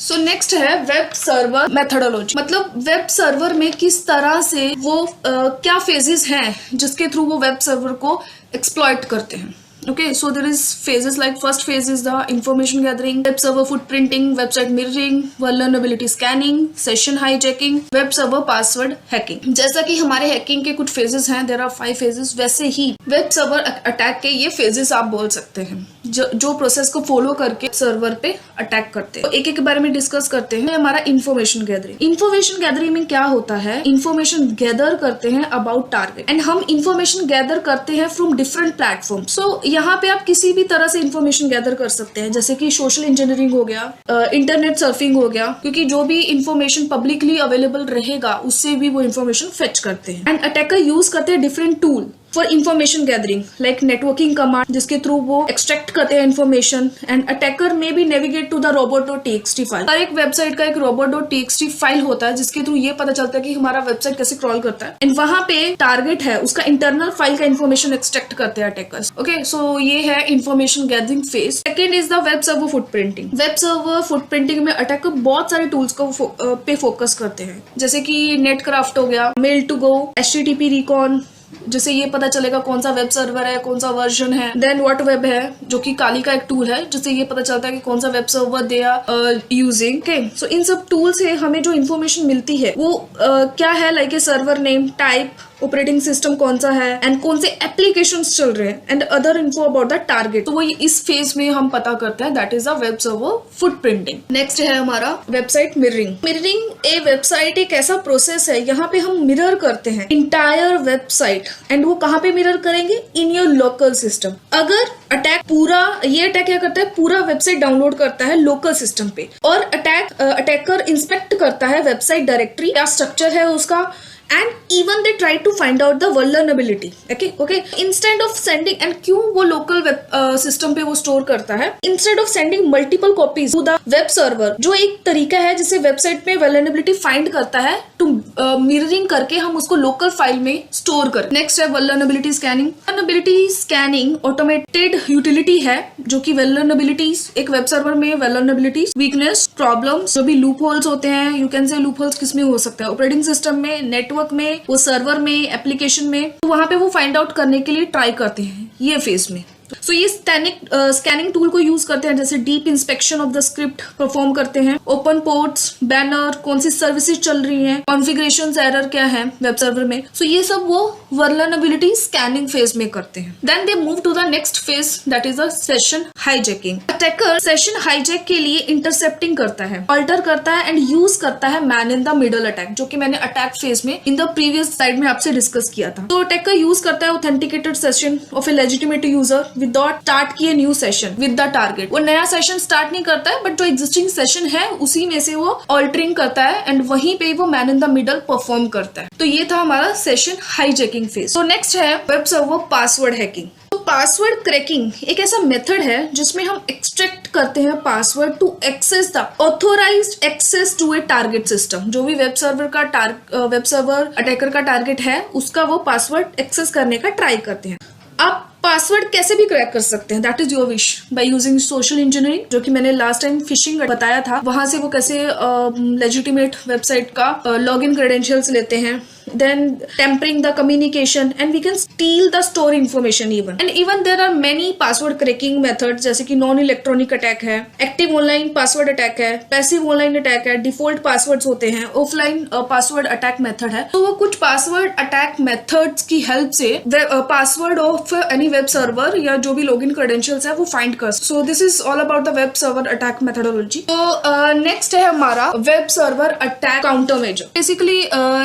So next है web server methodology, मतलब web server में किस तरह से वो क्या फेजेस हैं जिसके थ्रू वो वेब सर्वर को एक्सप्लॉइट करते हैं। Okay, so there is phases like first phase is the information gathering, web server footprinting, website mirroring, vulnerability scanning, session hijacking, web server password hacking। जैसा कि हमारे हैकिंग के कुछ फेजेस हैं, there are 5 phases, वैसे ही web server attack के ये phases आप बोल सकते हैं जो प्रोसेस को फॉलो करके सर्वर पे अटैक करते हैं। तो एक एक के बारे में डिस्कस करते हैं। हमारा इन्फॉर्मेशन गैदरिंग, इन्फॉर्मेशन गैदरिंग में क्या होता है, इन्फॉर्मेशन गैदर करते हैं अबाउट टारगेट एंड हम इन्फॉर्मेशन गैदर करते हैं फ्रॉम डिफरेंट प्लेटफॉर्म। सो यहाँ पे आप किसी भी तरह से इन्फॉर्मेशन गैदर कर सकते हैं, जैसे कि सोशल इंजीनियरिंग हो गया, इंटरनेट सर्फिंग हो गया, क्योंकि जो भी इन्फॉर्मेशन पब्लिकली अवेलेबल रहेगा उससे भी वो इन्फॉर्मेशन फेच करते हैं। एंड अटैकर यूज करते हैं different tool for information gathering like networking command, जिसके थ्रू वो एक्सट्रैक्ट करते हैं इन्फॉर्मेशन। एंड अटैकर में भी navigate to the robot.txt file. हर एक वेबसाइट का एक robot.txt फाइल होता है जिसके थ्रू ये पता चलता है कि हमारा वेबसाइट कैसे क्रॉल करता है। एंड वहां पे टारगेट है उसका इंटरनल फाइल का इन्फॉर्मेशन एक्सट्रैक्ट करते हैं अटैकर्स। ओके, सो ये है information gathering phase. Second is the web server footprinting. Web server footprinting में अटैकर बहुत सारे टूल्स को पे फोकस करते हैं, जैसे कि नेटक्राफ्ट हो गया, mail to go, HTTP recon, जिससे ये पता चलेगा कौन सा वेब सर्वर है, कौन सा वर्जन है। देन व्हाट वेब है, जो कि काली का एक टूल है, जिससे ये पता चलता है कि कौन सा web server they are using. Okay, so इन सब टूल से हमें जो इन्फॉर्मेशन मिलती है वो क्या है, like a server name, type, operating system कौन सा है एंड कौन से एप्लीकेशंस चल रहे हैं and other info about the target. तो वो इस फेज में हम पता करते हैं, that is the web server footprinting. Next है हमारा वेबसाइट मिररिंग। मिररिंग ए वेबसाइट एक ऐसा प्रोसेस है, यहाँ पे हम मिरर करते हैं इंटायर वेबसाइट। एंड वो कहाँ पे मिरर करेंगे, इन योर लोकल सिस्टम। अगर अटैक ये अटैक क्या करता है, पूरा वेबसाइट डाउनलोड करता है लोकल सिस्टम पे, और अटैकर इंस्पेक्ट करता है वेबसाइट डायरेक्टरी, क्या स्ट्रक्चर है उसका, and even they try to find out the vulnerability। okay instead of sending, and क्यों वो लोकल वेब सिस्टम पे वो स्टोर करता है, instead of sending multiple copies to the web server, जो एक तरीका है जिससे वेबसाइट में vulnerability फाइंड करता है, टू मिररिंग करके हम उसको लोकल फाइल में स्टोर करें। नेक्स्ट है vulnerability scanning। vulnerability scanning automated utility है जो कि vulnerabilities, एक वेब सर्वर में vulnerabilities, weakness, problems, जो भी लूप होल्स होते हैं, you can say loop holes किस में हो सकता है, ऑपरेटिंग सिस्टम में, नेटवर्क में, वो सर्वर में, एप्लीकेशन में, तो वहां पे वो फाइंड आउट करने के लिए ट्राई करते हैं ये फेज में। सो ये स्कैनिंग टूल को यूज करते हैं, जैसे deep inspection of the script perform करते हैं, ओपन पोर्ट्स, बैनर, कौन सी सर्विसेज चल रही हैं, कॉन्फ़िगरेशन एरर क्या है वेब सर्वर में। सो ये सब वो वल्नरेबिलिटी स्कैनिंग फेज में करते हैं। Then they move to the next phase, that is the session hijacking. Attacker session hijack के लिए इंटरसेप्टिंग करता है, अल्टर करता है एंड यूज करता है man in the middle attack, जो कि मैंने अटैक फेज में इन द प्रीवियस स्लाइड में आपसे डिस्कस किया था। तो अटैकर यूज करता है authenticated session of a legitimate user without start किए new session with the target. वो नया सेशन स्टार्ट नहीं करता है, बट जो एग्जिस्टिंग सेशन है उसी में से वो ऑल्टरिंग करता है एंड वहीं पे वो man in the middle perform करता है। तो ये था हमारा सेशन हाईजैकिंग फेज। तो नेक्स्ट है वेब सर्वर पासवर्ड हैकिंग। तो पासवर्ड क्रैकिंग एक ऐसा मेथड है जिसमें हम एक्सट्रैक्ट करते हैं password to access the authorized access to a target system. जो भी वेब सर्वर अटैकर का टारगेट है उसका वो पासवर्ड एक्सेस करने का ट्राई करते हैं। आप पासवर्ड कैसे भी क्रैक कर सकते हैं, that is your wish, by using social engineering, जो कि मैंने लास्ट टाइम फिशिंग बताया था। वहां से वो कैसे लेजिटिमेट वेबसाइट का लॉगिन क्रेडेंशियल्स लेते हैं, then tampering the communication, and we can steal the store information even. And even there are many password cracking methods, जैसे कि नॉन इलेक्ट्रॉनिक अटैक है, एक्टिव ऑनलाइन पासवर्ड अटैक है, passive online attack है, default passwords होते हैं, offline password attack method है। तो वो कुछ पासवर्ड अटैक मेथड्स की हेल्प से password of any web server या जो भी लॉगिन क्रेडेंशियल्स है वो फाइंड कर। So this is all about the web server attack methodology. तो नेक्स्ट है हमारा web server attack counter measure. Basically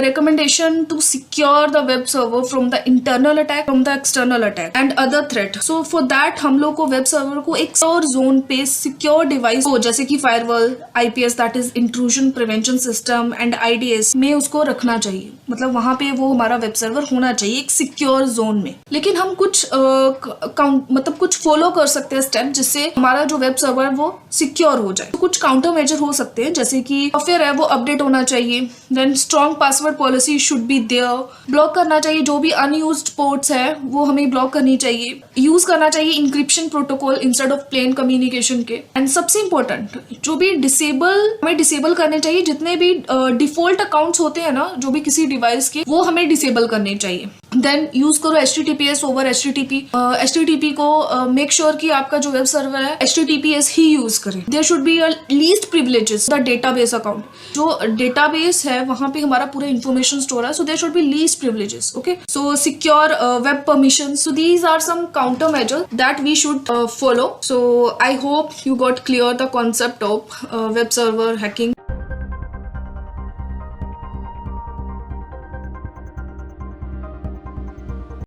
recommendation to secure the web server from the internal attack, from the external attack and other threat. So for that हम लोग को web server को एक secure zone पे secure device को, जैसे कि firewall, IPS that is intrusion prevention system and IDS में उसको रखना चाहिए। मतलब वहां पे वो हमारा वेब सर्वर होना चाहिए एक सिक्योर जोन में। लेकिन हम कुछ मतलब कुछ फॉलो कर सकते हैं स्टेप जिससे हमारा जो वेब सर्वर वो सिक्योर हो जाए। तो कुछ काउंटर मेजर हो सकते हैं, जैसे कि सॉफ्टवेयर है वो अपडेट होना चाहिए, then strong password policy should be there, block करना चाहिए जो भी अनयूज्ड पोर्ट्स है वो हमें ब्लॉक करनी चाहिए, यूज करना चाहिए encryption protocol instead of plain communication के। एंड सबसे इंपॉर्टेंट जो भी हमें डिसेबल करने चाहिए, जितने भी डिफॉल्ट अकाउंट्स होते हैं ना जो भी किसी डिवाइस के, वो हमें डिसेबल करने चाहिए। देन यूज करो HTTPS ओवर HTTP। HTTP को मेक श्योर कि आपका जो वेब सर्वर है HTTPS ही यूज करे। There should be least privileges the database account. जो डेटाबेस है वहां पे हमारा पूरा इन्फॉर्मेशन स्टोर है, so there should be least privileges. Okay, so secure web permission. So these are some counter measure that we should follow. So I hope you got clear the concept of web server hacking.